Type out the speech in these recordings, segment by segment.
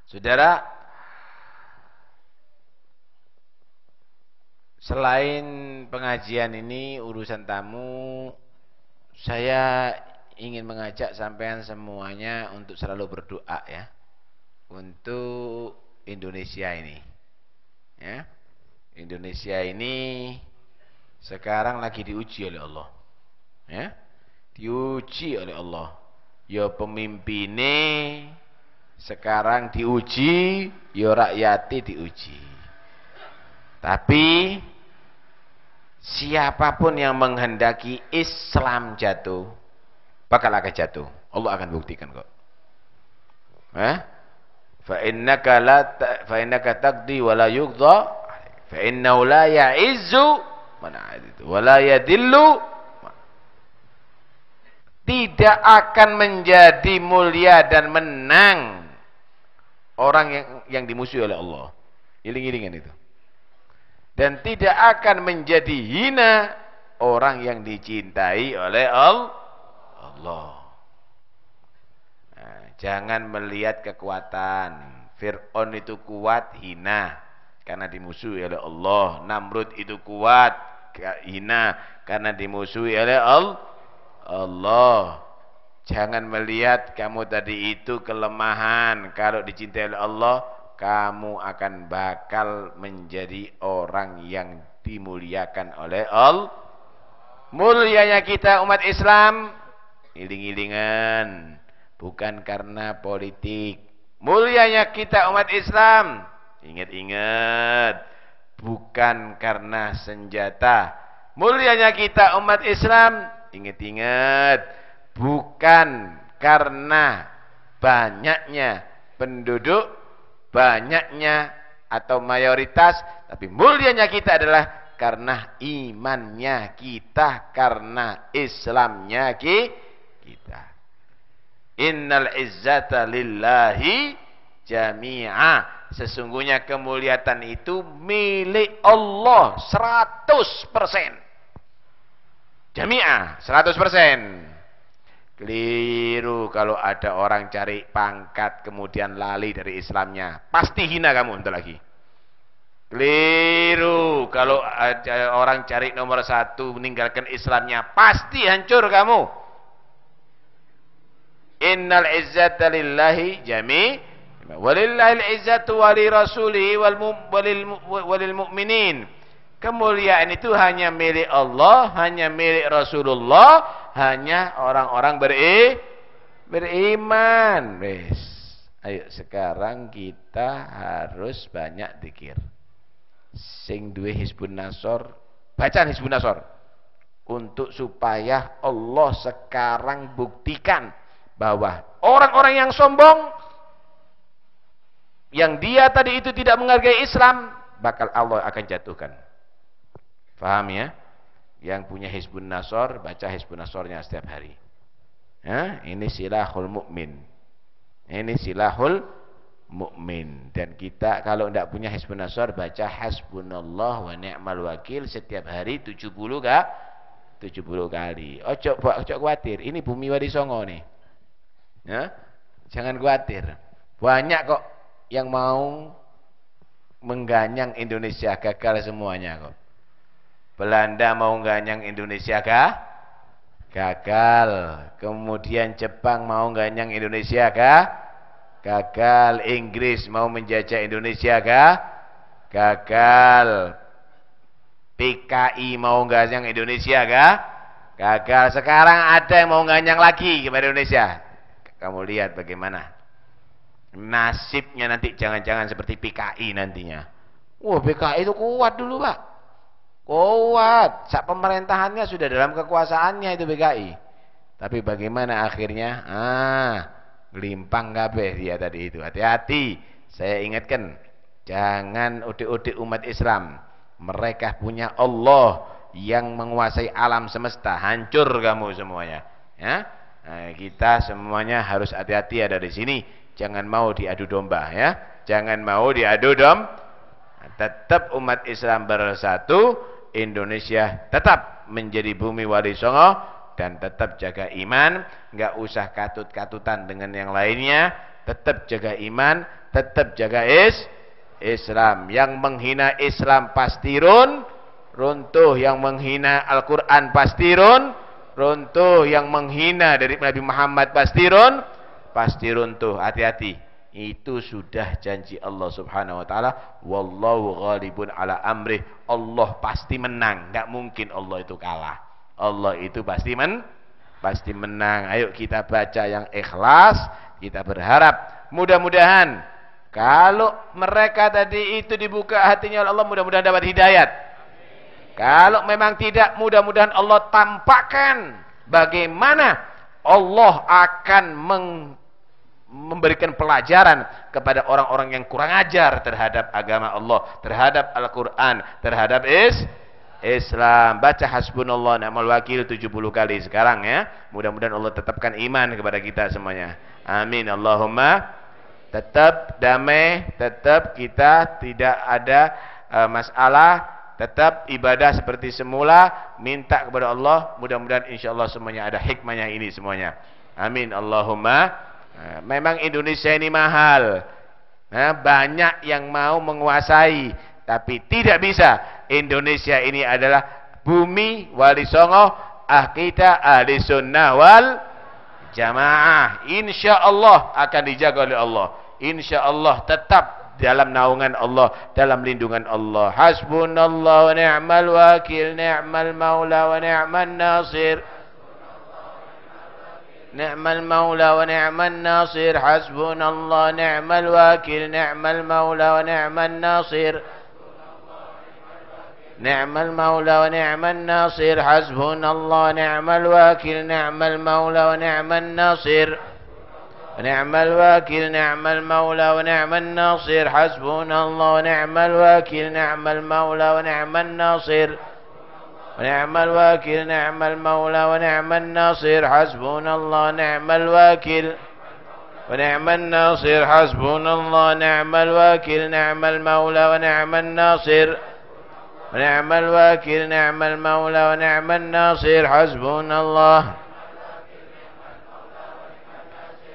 Saudara, selain pengajian ini urusan tamu, saya ingin mengajak sampean semuanya untuk selalu berdoa ya, untuk Indonesia ini. Ya, Indonesia ini sekarang lagi diuji oleh Allah. Ya, diuji oleh Allah. Ya pemimpinnya sekarang diuji, ya rakyatnya diuji. Tapi siapapun yang menghendaki Islam jatuh, bakal akan jatuh. Allah akan buktikan kok. Fa innaka taqdi wa la yuqda, fa innahu la ya'izzu man 'adaitu wa la yadillu. Tidak akan menjadi mulia dan menang orang yang dimusuhi oleh Allah. Iling-ilingan itu. Dan tidak akan menjadi hina orang yang dicintai oleh Allah. Nah, jangan melihat kekuatan. Fir'aun itu kuat, hina karena dimusuhi oleh Allah. Namrud itu kuat, hina karena dimusuhi oleh Allah. Jangan melihat kamu tadi itu kelemahan. Kalau dicintai oleh Allah, kamu akan bakal menjadi orang yang dimuliakan oleh Allah. Mulianya kita umat Islam, iling-ilingan, bukan karena politik. Mulianya kita umat Islam, ingat-ingat, bukan karena senjata. Mulianya kita umat Islam, ingat-ingat, bukan karena banyaknya penduduk, banyaknya atau mayoritas, tapi mulianya kita adalah karena imannya kita, karena Islamnya kita. Innal izzata lillahi jami'a. Sesungguhnya kemuliaan itu milik Allah 100%. Jami'ah 100%. Keliru kalau ada orang cari pangkat kemudian lali dari Islamnya. Pasti hina kamu untuk lagi. Keliru kalau ada orang cari nomor 1 meninggalkan Islamnya. Pasti hancur kamu. Innal izzata lillahi jami'. Walillahil izzatu wali rasulihi walil mu'minin. Kemuliaan itu hanya milik Allah, hanya milik Rasulullah, hanya orang-orang beriman. Wes. Ayo sekarang kita harus banyak zikir. Sing duwe Hizbun Nasor, bacaan Hizbun Nasor. Untuk supaya Allah sekarang buktikan bahwa orang-orang yang sombong, yang dia tadi itu tidak menghargai Islam, bakal Allah akan jatuhkan. Paham ya? Yang punya Hizbun Nasor, baca Hizbun Nasornya setiap hari. Ya, ini silahul mukmin. Ini silahul mukmin. Dan kita kalau tidak punya Hizbun Nasor, baca hasbunallah wa ni'mal wakil setiap hari 70 kali. Ojo khawatir, ini bumi Wali Songo nih. Ya? Jangan khawatir. Banyak kok yang mau mengganyang Indonesia, gagal semuanya kok. Belanda mau ganyang Indonesia gagal. Kemudian Jepang mau ganyang Indonesia gagal. Inggris mau menjajah Indonesia gagal. PKI mau ganyang Indonesia gagal. Sekarang ada yang mau ganyang lagi kepada Indonesia. Kamu lihat bagaimana nasibnya nanti, jangan-jangan seperti PKI nantinya. Wah, PKI itu kuat dulu, Pak. Kuat, sak pemerintahannya sudah dalam kekuasaannya itu PKI. Tapi bagaimana akhirnya? Gelimpang kabeh dia tadi itu. Hati-hati, saya ingatkan, jangan udik-udik umat Islam. Mereka punya Allah yang menguasai alam semesta. Hancur kamu semuanya. Ya, nah, kita semuanya harus hati-hati ada di sini. Jangan mau diadu domba, ya. Jangan mau diadu domba. Tetap umat Islam bersatu. Indonesia tetap menjadi bumi Wali Songo dan tetap jaga iman, nggak usah katut-katutan dengan yang lainnya. tetap jaga iman, tetap jaga Islam. Yang menghina Islam pasti runtuh. Yang menghina Al-Quran pasti runtuh. Yang menghina dari Nabi Muhammad pasti runtuh. Hati-hati. Itu sudah janji Allah Subhanahu wa taala, wallahu ghalibun ala amrih. Allah pasti menang, enggak mungkin Allah itu kalah. Allah itu pasti menang. Ayo kita baca yang ikhlas, kita berharap mudah-mudahan kalau mereka tadi itu dibuka hatinya oleh Allah, mudah-mudahan dapat hidayat. Kalau memang tidak, mudah-mudahan Allah tampakkan bagaimana Allah akan memberikan pelajaran kepada orang-orang yang kurang ajar terhadap agama Allah, terhadap Al-Quran, terhadap Islam. Baca hasbunallah ni'mal wakil 70 kali sekarang ya. Mudah-mudahan Allah tetapkan iman kepada kita semuanya. Amin. Allahumma. Tetap damai, tetap kita tidak ada masalah, tetap ibadah seperti semula, minta kepada Allah. Mudah-mudahan insyaallah semuanya ada hikmahnya ini semuanya. Amin. Allahumma. Memang Indonesia ini mahal. Banyak yang mau menguasai, tapi tidak bisa. Indonesia ini adalah bumi wali songo, kita ahli sunnah wal jamaah. Insya Allah akan dijaga oleh Allah. Insya Allah tetap dalam naungan Allah, dalam lindungan Allah. Hasbunallah wa ni'mal wakil, ni'mal maula wa ni'man nasir. نعم المولى ونعم الناصر حسبنا الله نعم الوكيل نعم المولى ونعم الناصر نعم المولى ونعم الناصر حسبنا الله نعم الوكيل نعم المولى ونعم الناصر نعم الوكيل نعم المولى ونعم الناصر حسبنا الله نعم الوكيل نعم المولى ونعم الناصر ونعم الوكيل نعم المولى ونعم الناصر حسبنا الله نعم الوكيل ونعم الناصر حسبنا الله نعم الوكيل نعم المولى ونعم الناصر ونعم الوكيل نعم المولى ونعم الناصر حسبنا الله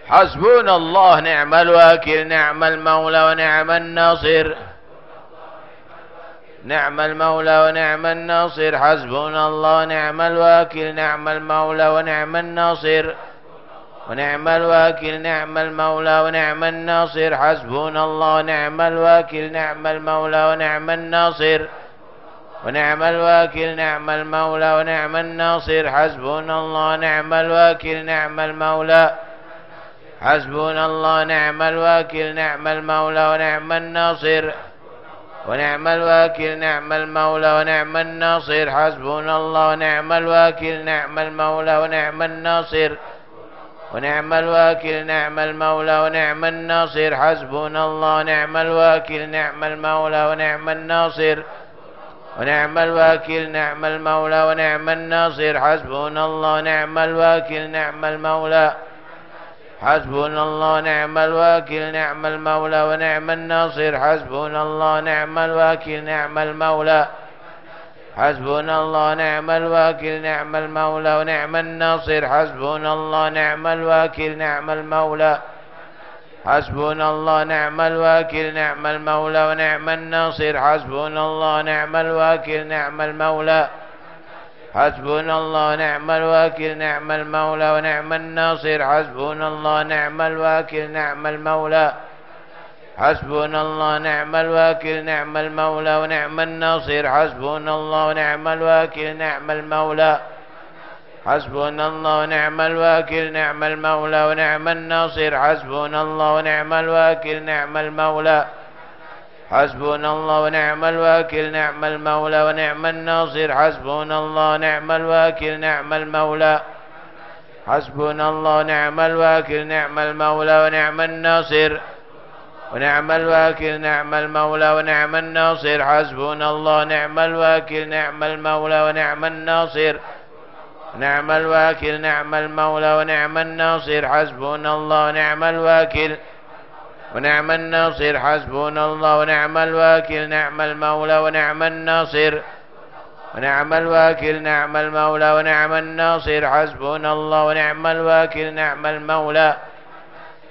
حسبنا الله نعم الوكيل نعم المولى ونعم الناصر نعم المولى ونعم الناصر حسبنا الله نعم الوكيل نعم المولى ونعم الناصر ونعم الوكيل نعم المولى ونعم الناصر حسبنا الله نعم الوكيل نعم المولى ونعم الناصر ونعم الوكيل نعم المولى ونعم الناصر حسبنا الله نعم الوكيل نعم المولى حسبنا الله نعم الوكيل نعم المولى ونعم الناصر ونعم الوكيل نعم المولى ونعم الناصر حسبنا الله نعم الوكيل نعم المولى ونعم الناصر ونعم الوكيل نعم المولى ونعم الناصر حسبنا الله نعم الوكيل نعم المولى ونعم الناصر ونعم الوكيل نعم المولى ونعم الناصر حسبنا الله نعم الوكيل نعم المولى حسبنا الله نعم الوكيل نعم المولى ونعم الناصر حسبنا الله نعم الوكيل نعم المولى حسبنا الله نعم الوكيل نعم المولى ونعم الناصر حسبنا الله نعم الوكيل نعم المولى حسبنا الله نعم الوكيل نعم المولى ونعم الناصر حسبنا الله نعم الوكيل نعم المولى حسبنا الله نعم الوكيل نعم المولى ونعم الناصر حسبنا الله نعم الوكيل نعم المولى حسبنا الله نعم الوكيل نعم المولى ونعم الناصر حسبنا الله نعم الوكيل نعم المولى حسبنا الله نعم الوكيل نعم المولى ونعم الناصر حسبنا الله ونعم الوكيل نعم المولى حسبنا الله ونعم الوكيل نعم المولى ونعم الناصر حسبنا الله نعم الوكيل نعم المولى حسبنا الله نعم الوكيل نعم المولى ونعم الناصر ونعم الوكيل نعم المولى ونعم الناصر حسبنا الله نعم الوكيل نعم المولى ونعم الناصر نعم الوكيل نعم المولى ونعم الناصر حسبنا الله نعم الوكيل ونعم الناصر حسبنا الله ونعم الوكيل نعم المولى ونعم الناصر ونعم الوكيل نعم المولى ونعم الناصر حسبنا الله ونعم الوكيل نعم المولى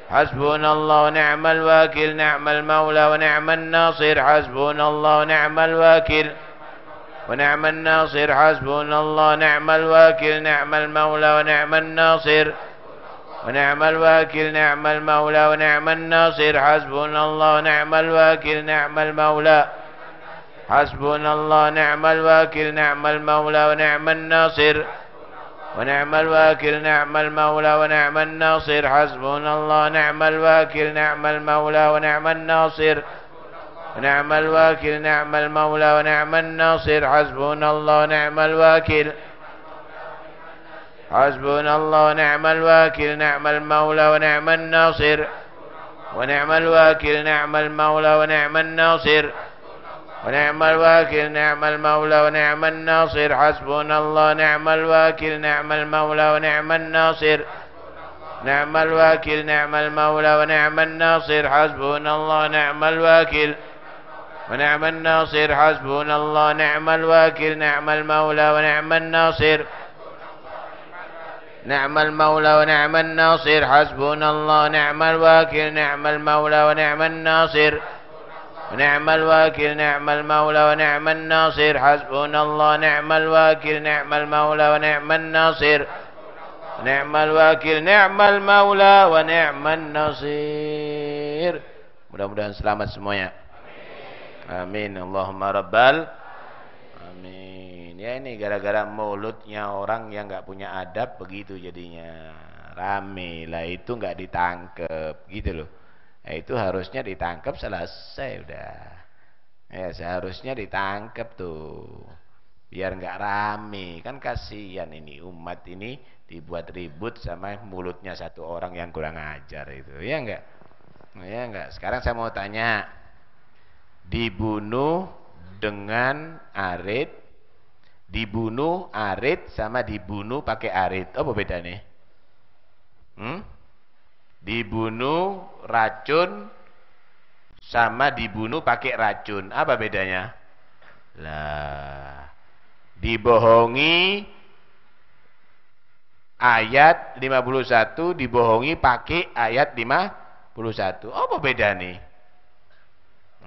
حسبنا الله ونعم الوكيل نعم المولى ونعم الناصر حسبنا الله ونعم الوكيل ونعم الناصر حسبنا الله نعم الوكيل نعم المولى ونعم الناصر ونعم الوكيل نعم المولى ونعم الناصر حسبنا الله نعم الوكيل نعم المولى حسبنا الله نعم الوكيل نعم المولى ونعم الناصر ونعم الوكيل نعم المولى ونعم الناصر حسبنا الله نعم الوكيل نعم المولى ونعم الناصر ونعم الوكيل نعم المولى ونعم الناصر حسبنا الله نعم الوكيل حسبنا الله نعم الوكيل نعم المولى ونعم الناصر ونعم الوكيل نعم المولى ونعم الناصر ونعم الوكيل نعم المولى ونعم الناصر حسبنا الله نعم الوكيل نعم المولى ونعم الناصر نعم الوكيل نعم المولى ونعم الناصر حسبنا الله نعم الوكيل ونعم الناصر حسبنا الله نعم الوكيل نعم المولى ونعم الناصر نعم المولى ونعم الناصر حسبنا الله نعم الوكيل نعم المولى ونعم الناصر ونعم الوكيل نعم المولى ونعم الناصر حسبنا الله نعم الوكيل نعم المولى ونعم الناصر نعم الوكيل نعم المولى ونعم الناصر. Mudah-mudahan selamat semuanya. Amin. Allahumma rabbal amin. Ya ini gara-gara mulutnya orang yang nggak punya adab begitu jadinya rame lah, itu nggak ditangkep gitu loh. Nah, itu harusnya ditangkap selesai udah. Ya seharusnya ditangkap tuh. Biar nggak rame. Kan kasihan ini umat ini dibuat ribut sama mulutnya satu orang yang kurang ajar itu. Ya enggak? Ya enggak? Sekarang saya mau tanya. Dibunuh dengan arit, dibunuh arit sama dibunuh pakai arit. Apa bedanya? Dibunuh racun sama dibunuh pakai racun, apa bedanya? Lah, dibohongi ayat 51, dibohongi pakai ayat 51. Apa bedanya?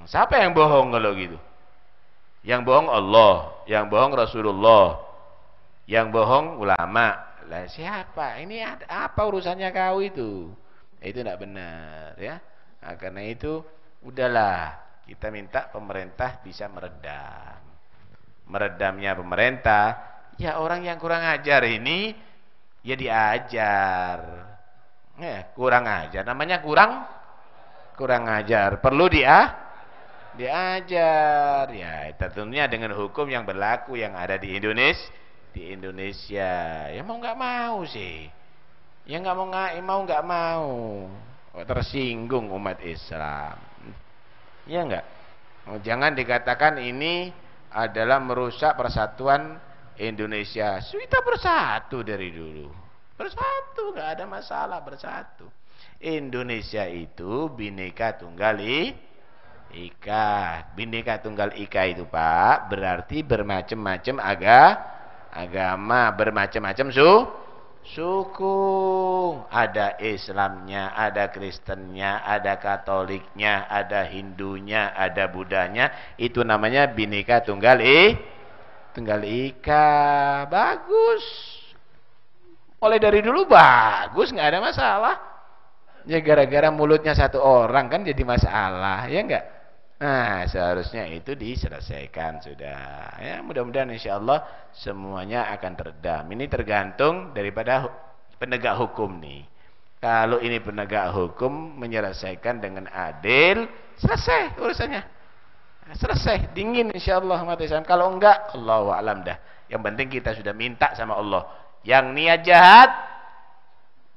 Siapa yang bohong kalau gitu? Yang bohong Allah, yang bohong Rasulullah, yang bohong ulama. Lah siapa? Ini apa urusannya kau itu? Itu tidak benar ya. Nah, karena itu udahlah kita minta pemerintah bisa meredam. Meredamnya pemerintah, ya orang yang kurang ajar ini ya diajar. Ya, kurang ajar namanya kurang ajar. Perlu diajar. Ya, tentunya dengan hukum yang berlaku yang ada di Indonesia. Ya mau nggak mau sih. Ya nggak mau tersinggung umat Islam. Ya enggak. Jangan dikatakan ini adalah merusak persatuan Indonesia. Kita bersatu dari dulu. Bersatu, nggak ada masalah bersatu. Indonesia itu Bhinneka Tunggal Ika. Bhinneka Tunggal Ika itu Pak berarti bermacam-macam agama, bermacam-macam suku, ada Islamnya, ada Kristennya, ada Katoliknya, ada Hindunya, ada Budanya. Itu namanya Bhinneka Tunggal Ika. Bagus. Mulai dari dulu bagus, nggak ada masalah. Ya gara-gara mulutnya satu orang kan jadi masalah, ya enggak? Nah, seharusnya itu diselesaikan sudah. Ya, mudah-mudahan insyaallah semuanya akan teredam. Ini tergantung daripada penegak hukum nih. Kalau ini penegak hukum menyelesaikan dengan adil, selesai urusannya. Selesai, dingin insyaallah umat Islam. Kalau enggak, Allahu a'lam dah. Yang penting kita sudah minta sama Allah. Yang niat jahat,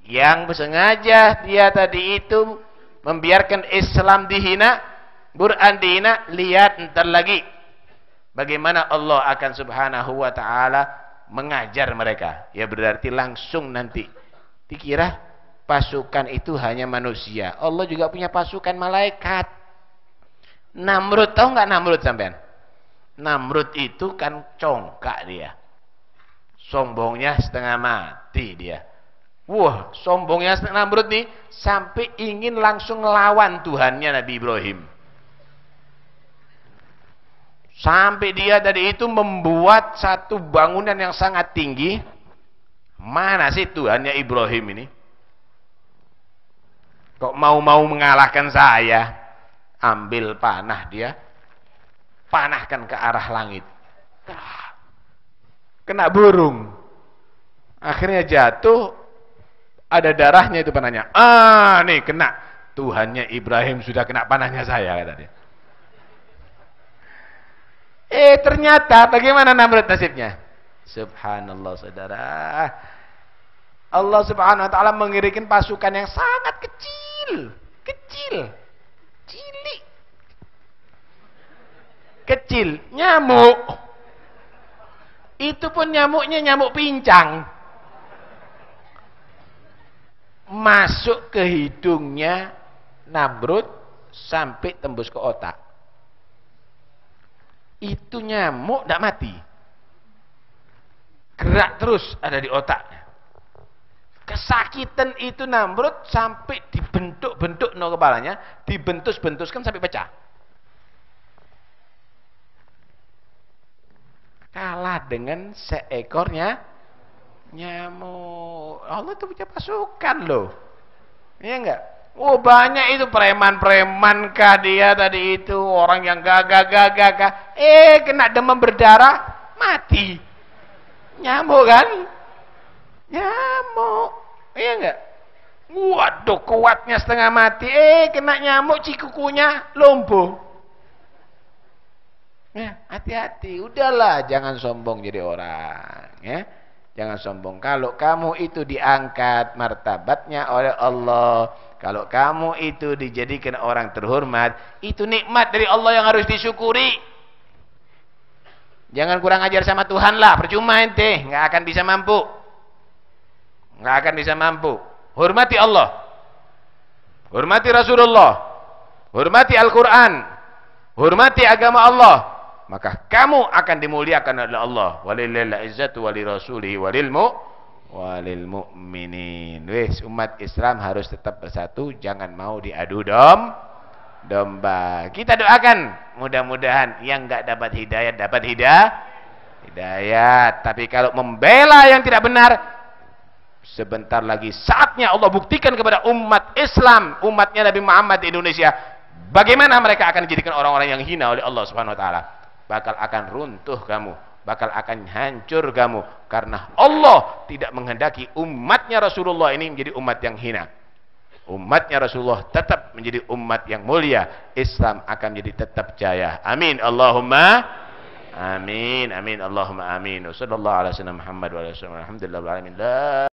yang sengaja dia tadi itu membiarkan Islam dihina, Quran dihina, lihat ntar lagi bagaimana Allah akan subhanahu wa ta'ala mengajar mereka. Ya berarti langsung nanti dikira pasukan itu hanya manusia. Allah juga punya pasukan malaikat. Namrud, tahu nggak Namrud sampean? Namrud itu kan congkak dia. Sombongnya setengah mati dia. Wah, sombongnya Namrud nih sampai ingin langsung ngelawan Tuhannya Nabi Ibrahim. Sampai dia tadi itu membuat satu bangunan yang sangat tinggi. Mana sih Tuhannya Ibrahim ini? Kok mau mengalahkan saya? Ambil panah dia, panahkan ke arah langit. Kena burung. Akhirnya jatuh. Ada darahnya itu panahnya. Nih kena. Tuhannya Ibrahim sudah kena panahnya saya, kata dia. Ternyata bagaimana Namrud nasibnya? Subhanallah, saudara. Allah Subhanahu wa taala mengirimkan pasukan yang sangat kecil, cilik. Kecil, nyamuk. Itu pun nyamuknya nyamuk pincang. Masuk ke hidungnya Namrud sampai tembus ke otak. Itu nyamuk tidak mati, gerak terus ada di otaknya. Kesakitan itu Namrud sampai dibentuk-bentuk no kepalanya, dibentus-bentuskan sampai pecah. Kalah dengan seekornya nyamuk. Allah tuh punya pasukan loh. Iya enggak? Oh, banyak itu preman-preman kah dia tadi itu, orang yang gagah. Kena demam berdarah, mati. Nyamuk kan? Nyamuk. Iya enggak? Waduh, kuatnya setengah mati. Kena nyamuk cikukunya lumpuh. Ya, hati-hati. Udahlah, jangan sombong jadi orang, ya. Jangan sombong. Kalau kamu itu diangkat martabatnya oleh Allah, kalau kamu itu dijadikan orang terhormat, itu nikmat dari Allah yang harus disyukuri. Jangan kurang ajar sama Tuhan lah, percuma ente, nggak akan bisa mampu. Nggak akan bisa mampu. Hormati Allah. Hormati Rasulullah. Hormati Al-Quran. Hormati agama Allah. Maka kamu akan dimuliakan oleh Allah. Walillahil izzatu walirasulihi walil mu'minin. Wis, umat Islam harus tetap bersatu, jangan mau diadu domba. Kita doakan mudah-mudahan yang enggak dapat hidayah dapat hidayah. Tapi kalau membela yang tidak benar, sebentar lagi saatnya Allah buktikan kepada umat Islam, umatnya Nabi Muhammad di Indonesia, bagaimana mereka akan dijadikan orang-orang yang hina oleh Allah Subhanahu wa taala. Bakal akan runtuh kamu, bakal akan hancur kamu, karena Allah tidak menghendaki umatnya Rasulullah ini menjadi umat yang hina. Umatnya Rasulullah tetap menjadi umat yang mulia. Islam akan menjadi tetap jaya. Amin. Allahumma amin. Amin. Allahumma amin. Wassallallahu ala sayyidina Muhammad wa ala alihi wasallam. Alhamdulillah.